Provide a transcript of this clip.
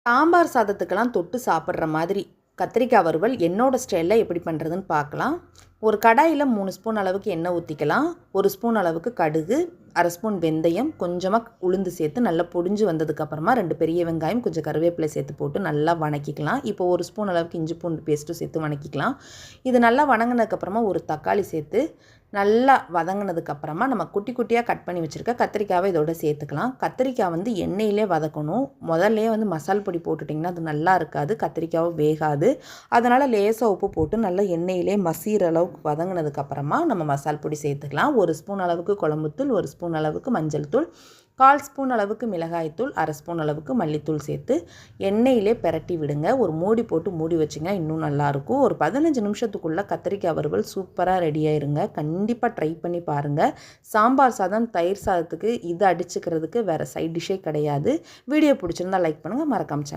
சாம்பார் சாதத்துக்கெல்லாம் தொட்டு சாப்பிட்ற மாதிரி கத்திரிக்காய் வறுவல் என்னோட ஸ்டைலில் எப்படி பண்ணுறதுன்னு பார்க்கலாம். ஒரு கடாயில் 3 ஸ்பூன் அளவுக்கு எண்ணெய் ஊற்றிக்கலாம். 1 ஸ்பூன் அளவுக்கு கடுகு, 1/2 ஸ்பூன் வெந்தயம், கொஞ்சமாக உளுந்து சேர்த்து நல்லா பொடிஞ்சு வந்ததுக்கப்புறமா 2 பெரிய வெங்காயம், கொஞ்சம் கருவேப்பிலை சேர்த்து போட்டு நல்லா வணக்கிக்கலாம். இப்போ 1 ஸ்பூன் அளவுக்கு இஞ்சி பூண்டு பேஸ்ட்டும் சேர்த்து வணக்கிக்கலாம். இது நல்லா வணங்கினதுக்கப்புறமா ஒரு தக்காளி சேர்த்து நல்லா வதங்கினதுக்கப்புறமா நம்ம குட்டி குட்டியாக கட் பண்ணி வச்சுருக்க கத்திரிக்காவை இதோட சேர்த்துக்கலாம். கத்திரிக்காய் வந்து எண்ணெயிலே வதக்கணும். முதல்லே வந்து மசால் பொடி போட்டுட்டிங்கன்னா அது நல்லா இருக்காது, கத்திரிக்காவும் வேகாது. அதனால் லேசாக உப்பு போட்டு நல்லா எண்ணெயிலே மசிகிற அளவுக்கு வதங்கினதுக்கப்புறமா நம்ம மசால் பொடி சேர்த்துக்கலாம். 1 ஸ்பூன் அளவுக்கு குழம்புத்தூள், 1 ஸ்பூன் அளவுக்கு மஞ்சள் தூள், 1/4 ஸ்பூன் அளவுக்கு மிளகாய்த்தூள், 1/2 ஸ்பூன் அளவுக்கு மல்லித்தூள் சேர்த்து எண்ணெயிலே பிரட்டி விடுங்க. ஒரு மூடி போட்டு மூடி வச்சிங்க, இன்னும் நல்லாயிருக்கும். ஒரு 15 நிமிஷத்துக்குள்ளே கத்திரிக்காய் வறுவல் சூப்பராக ரெடி ஆயிருங்க. கண்டிப்பாக ட்ரை பண்ணி பாருங்கள். சாம்பார் சாதம், தயிர் சாதத்துக்கு இது அடிச்சுக்கிறதுக்கு வேறு சைட் டிஷ்ஷே கிடையாது. வீடியோ பிடிச்சிருந்தால் லைக் பண்ணுங்கள், மறக்காம